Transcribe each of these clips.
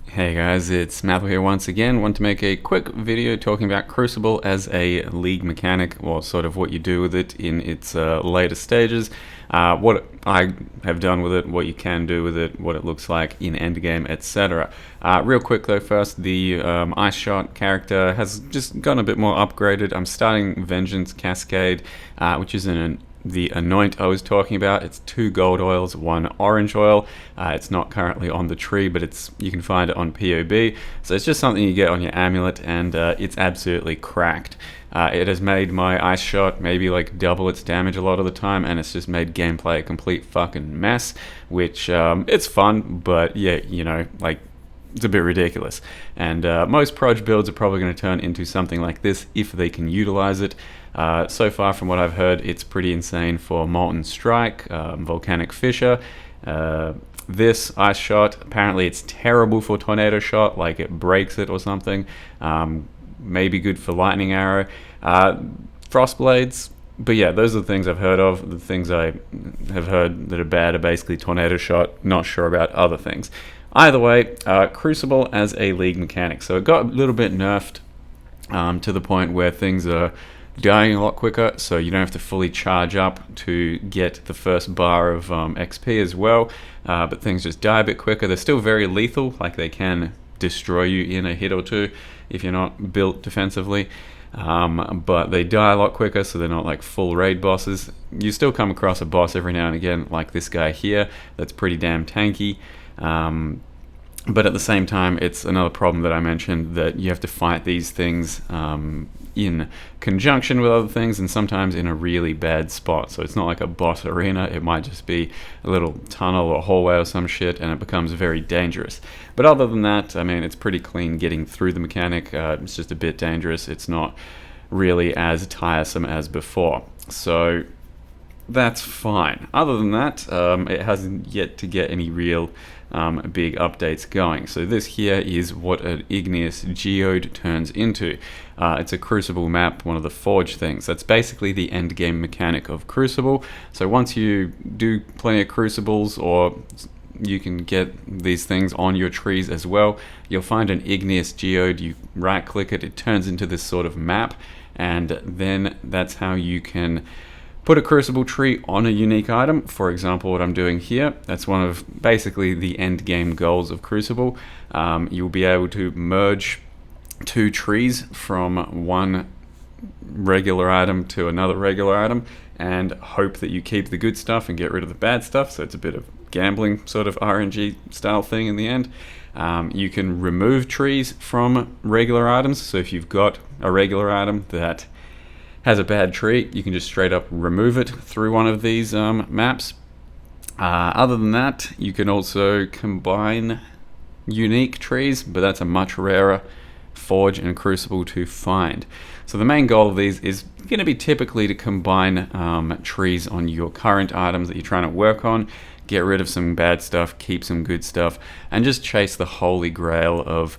Hey guys, it's Matthew here once again. Want to make a quick video talking about Crucible as a league mechanic, or sort of what you do with it in its later stages, what I have done with it, what you can do with it, what it looks like in Endgame, etc. Real quick though, first, the Ice Shot character has just gotten a bit more upgraded. I'm starting Vengeance Cascade, which is the anoint I was talking about. It's 2 gold oils, 1 orange oil. It's not currently on the tree, but you can find it on POB. So it's just something you get on your amulet, and it's absolutely cracked. It has made my Ice Shot maybe like double its damage a lot of the time, and it's just made gameplay a complete fucking mess, which it's fun, but yeah, like, it's a bit ridiculous. And most proj builds are probably going to turn into something like this if they can utilize it. So far, from what I've heard, it's pretty insane for Molten Strike, Volcanic Fissure. This Ice Shot, apparently it's terrible for Tornado Shot, like it breaks it or something. Maybe good for Lightning Arrow. Frost Blades. But yeah, those are the things I've heard of. The things I have heard that are bad are basically Tornado Shot. Not sure about other things. Either way, Crucible as a league mechanic. So it got a little bit nerfed to the point where things are dying a lot quicker, so you don't have to fully charge up to get the first bar of XP as well, but things just die a bit quicker. They're still very lethal, like they can destroy you in a hit or two if you're not built defensively, but they die a lot quicker, so they're not like full raid bosses. You still come across a boss every now and again, like this guy here, that's pretty damn tanky. But at the same time, it's another problem that I mentioned, that you have to fight these things in conjunction with other things, and sometimes in a really bad spot. So it's not like a boss arena, it might just be a little tunnel or hallway or some shit, and it becomes very dangerous. But other than that, I mean, it's pretty clean getting through the mechanic. It's just a bit dangerous. It's not really as tiresome as before. So that's fine. Other than that, it hasn't yet to get any real big updates going. So this here is what an igneous geode turns into. It's a Crucible map, one of the Forge things. That's basically the end game mechanic of Crucible. So once you do plenty of Crucibles, or you can get these things on your trees as well, you'll find an igneous geode. You right click it, it turns into this sort of map, and then that's how you can put a Crucible tree on a unique item. For example, what I'm doing here, that's one of basically the end game goals of Crucible. You'll be able to merge 2 trees from one regular item to another regular item, and hope that you keep the good stuff and get rid of the bad stuff. So it's a bit of gambling sort of RNG style thing in the end. You can remove trees from regular items. So if you've got a regular item that has a bad tree, you can just straight up remove it through one of these maps. Other than that, you can also combine unique trees, but that's a much rarer Forge and Crucible to find. So the main goal of these is going to be typically to combine trees on your current items that you're trying to work on, get rid of some bad stuff, keep some good stuff, and just chase the holy grail of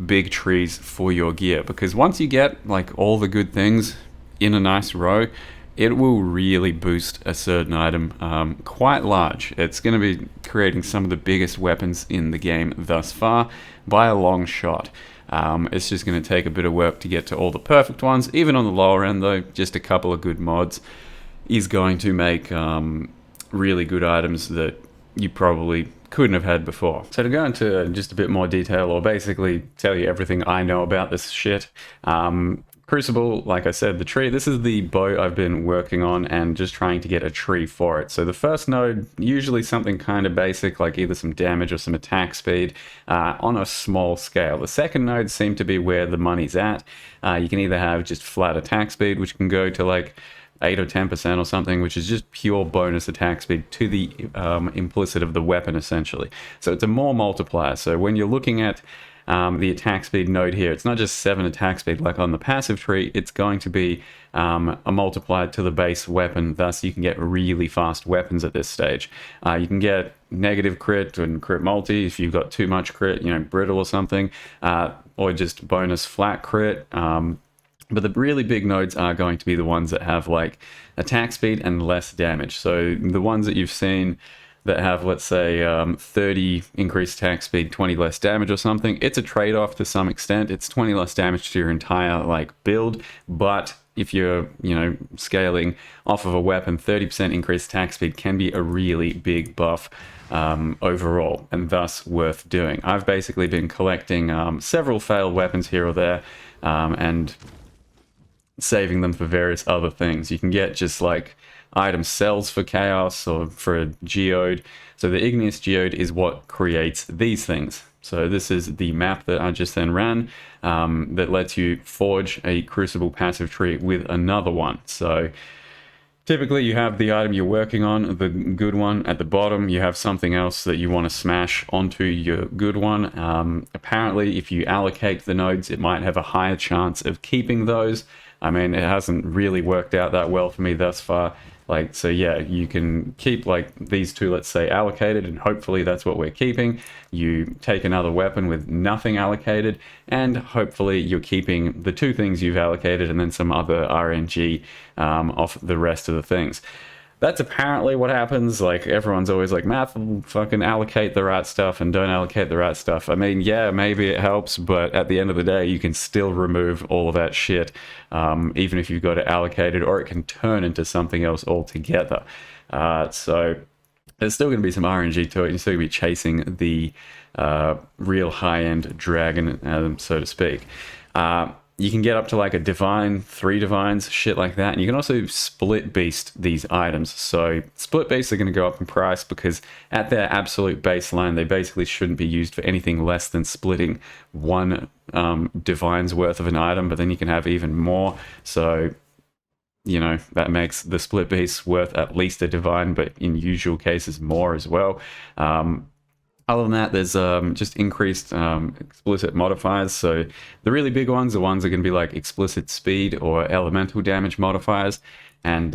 big trees for your gear. Because once you get like all the good things in a nice row, it will really boost a certain item quite large. It's going to be creating some of the biggest weapons in the game thus far by a long shot. It's just going to take a bit of work to get to all the perfect ones. Even on the lower end though, just a couple of good mods is going to make really good items that you probably couldn't have had before. So to go into just a bit more detail, or basically tell you everything I know about this shit, Crucible, like I said, the tree, this is the bow I've been working on and just trying to get a tree for it. So the first node, usually something kind of basic, like either some damage or some attack speed on a small scale. The second node seemed to be where the money's at. You can either have just flat attack speed, which can go to like 8 or 10% or something, which is just pure bonus attack speed to the implicit of the weapon, essentially. So it's a more multiplier. So when you're looking at the attack speed node here, it's not just 7 attack speed like on the passive tree, it's going to be a multiplier to the base weapon. Thus you can get really fast weapons at this stage. You can get negative crit and crit multi if you've got too much crit, brittle or something, or just bonus flat crit. But the really big nodes are going to be the ones that have like attack speed and less damage. So the ones that you've seen that have, let's say, 30 increased attack speed, 20 less damage or something. It's a trade-off to some extent. It's 20 less damage to your entire like build, but if you're, scaling off of a weapon, 30% increased attack speed can be a really big buff overall, and thus worth doing. I've basically been collecting several failed weapons here or there, and saving them for various other things. You can get just like item cells for chaos or for a geode. So the igneous geode is what creates these things. So this is the map that I just then ran, that lets you forge a crucible passive tree with another one. So typically you have the item you're working on, the good one at the bottom. You have something else that you want to smash onto your good one. Apparently if you allocate the nodes, it might have a higher chance of keeping those. I mean, it hasn't really worked out that well for me thus far. Like, so yeah, you can keep like these two, let's say, allocated, and hopefully that's what we're keeping. You take another weapon with nothing allocated, and hopefully you're keeping the two things you've allocated and then some other RNG off the rest of the things. That's apparently what happens. Like, everyone's always like, math will fucking allocate the right stuff and don't allocate the right stuff. I mean, yeah, maybe it helps, but at the end of the day, you can still remove all of that shit, even if you've got it allocated, or it can turn into something else altogether. So there's still going to be some RNG to it. You're still going to be chasing the real high-end dragon, so to speak. You can get up to like a divine, 3 divines, shit like that. And you can also split beast these items. So split beasts are going to go up in price because at their absolute baseline, they basically shouldn't be used for anything less than splitting 1 divine's worth of an item. But then you can have even more. So, that makes the split beast worth at least a divine, but in usual cases more as well. Other than that, there's just increased explicit modifiers. So the really big ones, the ones are going to be like explicit speed or elemental damage modifiers. And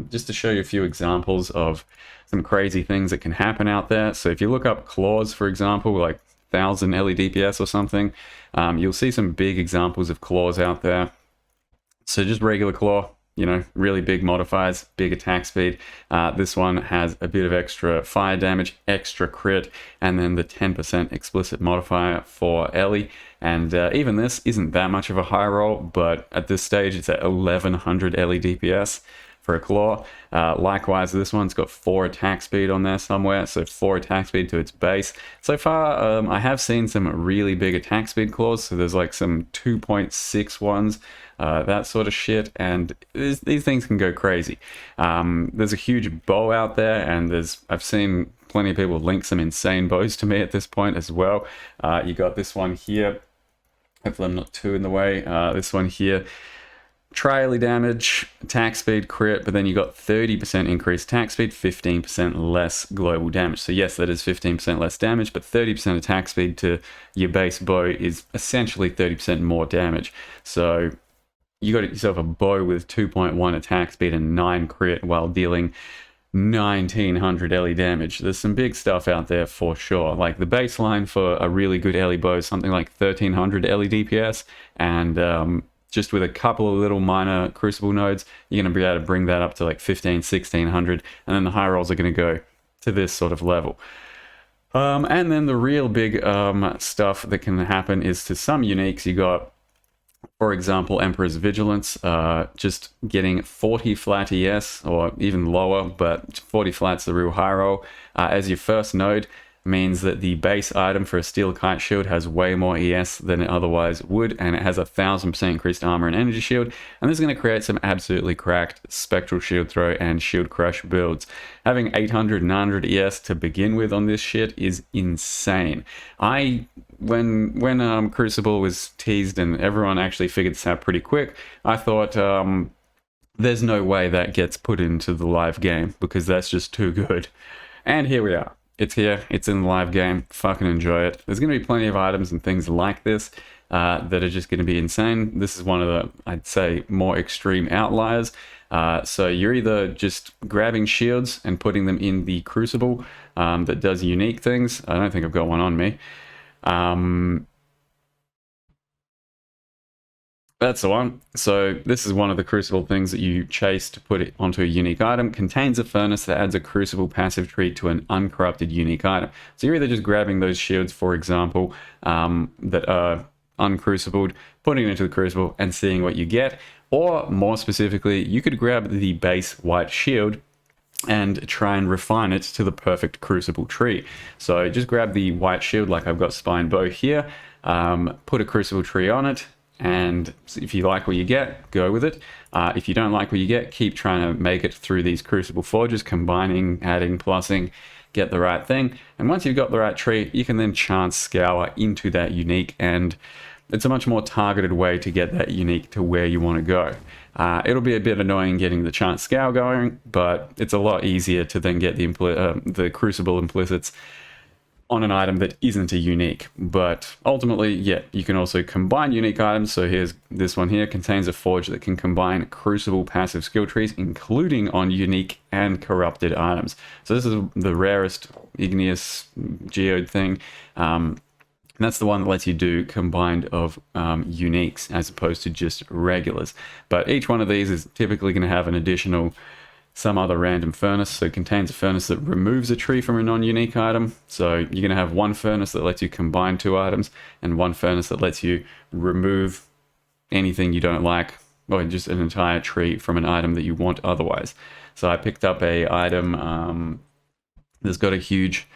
just to show you a few examples of some crazy things that can happen out there. So if you look up claws, for example, like 1000 LEDPS or something, you'll see some big examples of claws out there. So just regular claw, really big modifiers, big attack speed. This one has a bit of extra fire damage, extra crit, and then the 10% explicit modifier for Ellie. And even this isn't that much of a high roll, but at this stage it's at 1100 Ellie DPS for a claw. Likewise, this one's got 4 attack speed on there somewhere, so 4 attack speed to its base. So far, I have seen some really big attack speed claws, so there's like some 2.6 ones, that sort of shit, and these things can go crazy. There's a huge bow out there, and I've seen plenty of people link some insane bows to me at this point as well. You got this one here. Hopefully I'm not too in the way. This one here. Trially damage, attack speed, crit, but then you got 30% increased attack speed, 15% less global damage. So yes, that is 15% less damage, but 30% attack speed to your base bow is essentially 30% more damage. So you got yourself a bow with 2.1 attack speed and 9 crit while dealing 1900 Ellie damage. There's some big stuff out there for sure. Like the baseline for a really good Ellie bow is something like 1300 Ellie DPS, and just with a couple of little minor Crucible nodes, you're going to be able to bring that up to like 1600, and then the high rolls are going to go to this sort of level. And then the real big stuff that can happen is to some uniques. You got, for example, Emperor's Vigilance, just getting 40 flat ES, or even lower, but 40 flat's the real high roll, as your first node. Means that the base item for a steel kite shield has way more ES than it otherwise would, and it has 1000% increased armor and energy shield, and this is going to create some absolutely cracked spectral shield throw and shield crush builds. Having 800 900 ES to begin with on this shit is insane. When Crucible was teased and everyone actually figured this out pretty quick, I thought there's no way that gets put into the live game because that's just too good. And here we are. It's here, it's in the live game, fucking enjoy it. There's going to be plenty of items and things like this that are just going to be insane. This is one of the, I'd say, more extreme outliers. So you're either just grabbing shields and putting them in the Crucible that does unique things. I don't think I've got one on me. That's the one. So this is one of the Crucible things that you chase to put it onto a unique item. Contains a furnace that adds a Crucible passive tree to an uncorrupted unique item. So you're either just grabbing those shields, for example, that are uncrucibled, putting it into the Crucible and seeing what you get. Or more specifically, you could grab the base white shield and try and refine it to the perfect Crucible tree. So just grab the white shield like I've got Spine Bow here, put a Crucible tree on it, and if you like what you get, go with it. If you don't like what you get, keep trying to make it through these Crucible forges, combining, adding, plussing, get the right thing. And once you've got the right tree, you can then chance scour into that unique, and it's a much more targeted way to get that unique to where you want to go. It'll be a bit annoying getting the chance scour going, but it's a lot easier to then get the Crucible implicits on an item that isn't a unique. But ultimately, yeah, you can also combine unique items. So here's this one here, contains a forge that can combine Crucible passive skill trees, including on unique and corrupted items. So this is the rarest igneous geode thing. And that's the one that lets you do combined of uniques as opposed to just regulars. But each one of these is typically going to have an additional some other random furnace. So it contains a furnace that removes a tree from a non-unique item. So you're going to have one furnace that lets you combine two items and one furnace that lets you remove anything you don't like, or just an entire tree from an item that you want otherwise. So I picked up a item that's got a huge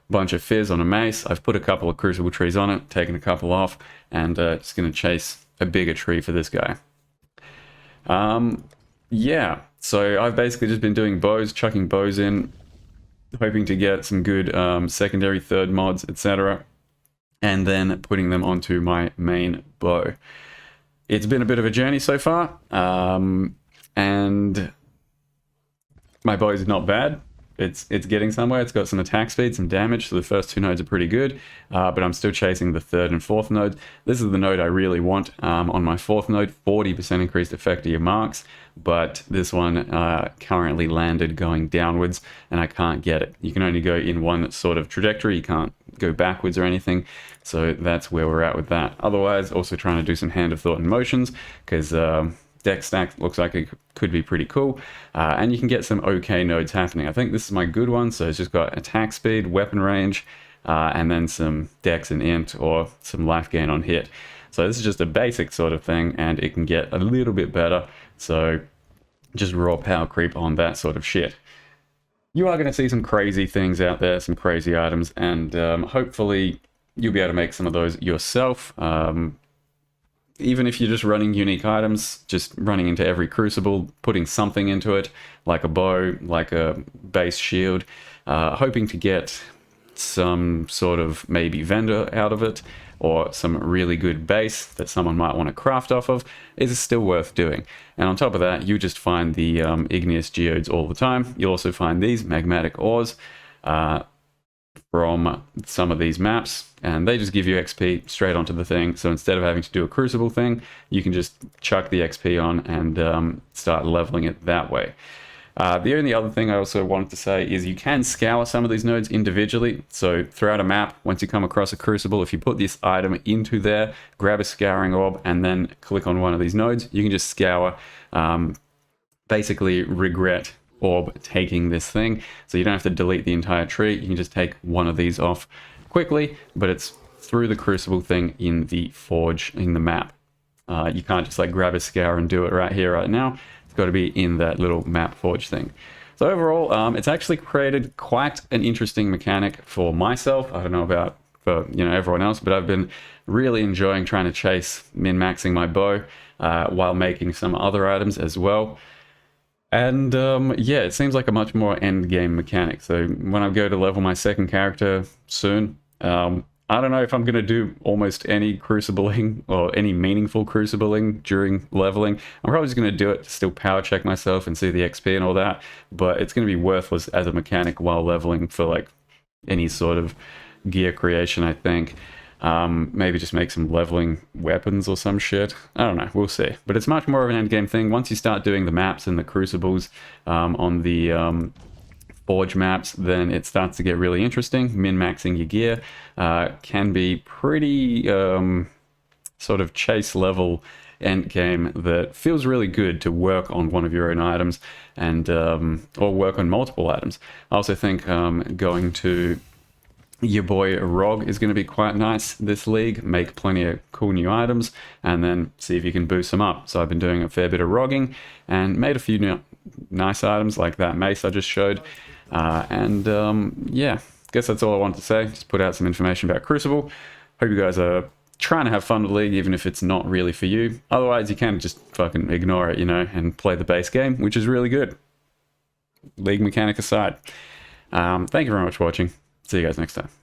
bunch of fizz on a mace. I've put a couple of Crucible trees on it, taken a couple off, and just going to chase a bigger tree for this guy. Yeah, so I've basically just been doing bows, chucking bows in, hoping to get some good secondary, third mods, etc., and then putting them onto my main bow. It's been a bit of a journey so far, and my bow is not bad. It's getting somewhere. It's got some attack speed, some damage, so the first two nodes are pretty good, but I'm still chasing the third and fourth node. This is the node I really want. On my fourth node, 40% increased effect of your marks, but this one currently landed going downwards, and I can't get it. You can only go in one sort of trajectory. You can't go backwards or anything, so that's where we're at with that. Otherwise, also trying to do some hand of thought and motions, because deck stack looks like it could be pretty cool, and you can get some okay nodes happening. I think this is my good one, so it's just got attack speed, weapon range, and then some dex and int, or some life gain on hit. So this is just a basic sort of thing, and it can get a little bit better, so just raw power creep on that sort of shit. You are going to see some crazy things out there, some crazy items, and hopefully you'll be able to make some of those yourself. Even if you're just running unique items, just running into every Crucible, putting something into it, like a bow, like a base shield, hoping to get some sort of maybe vendor out of it, or some really good base that someone might want to craft off of, is still worth doing. And on top of that, you just find the igneous geodes all the time. You'll also find these magmatic ores from some of these maps, and they just give you XP straight onto the thing. So instead of having to do a Crucible thing, you can just chuck the XP on and start leveling it that way. The only other thing I also wanted to say is you can scour some of these nodes individually. So throughout a map, once you come across a Crucible, if you put this item into there, grab a scouring orb, and then click on one of these nodes, you can just scour, basically regret orb taking this thing. So you don't have to delete the entire tree. You can just take one of these off quickly, but it's through the Crucible thing in the forge in the map. You can't just like grab a scour and do it right here, right now. It's got to be in that little map forge thing. So overall, it's actually created quite an interesting mechanic for myself. I don't know about for everyone else, but I've been really enjoying trying to chase min-maxing my bow while making some other items as well. And yeah, it seems like a much more endgame mechanic. So when I go to level my second character soon, I don't know if I'm going to do almost any crucibling or any meaningful crucibling during leveling. I'm probably just going to do it to still power check myself and see the XP and all that. But it's going to be worthless as a mechanic while leveling for like any sort of gear creation, I think. Maybe just make some leveling weapons or some shit. I don't know, we'll see. But it's much more of an endgame thing. Once you start doing the maps and the crucibles on the forge maps, then it starts to get really interesting. Min-maxing your gear can be pretty sort of chase level Endgame that feels really good to work on one of your own items and or work on multiple items. I also think going to your boy Rog is going to be quite nice this league. Make plenty of cool new items and then see if you can boost them up. So I've been doing a fair bit of rogging and made a few nice items like that mace I just showed. Yeah, guess that's all I wanted to say. Just put out some information about Crucible. Hope you guys are trying to have fun with the league, even if it's not really for you. Otherwise, you can just fucking ignore it, you know, and play the base game, which is really good. League mechanic aside. Thank you very much for watching. See you guys next time.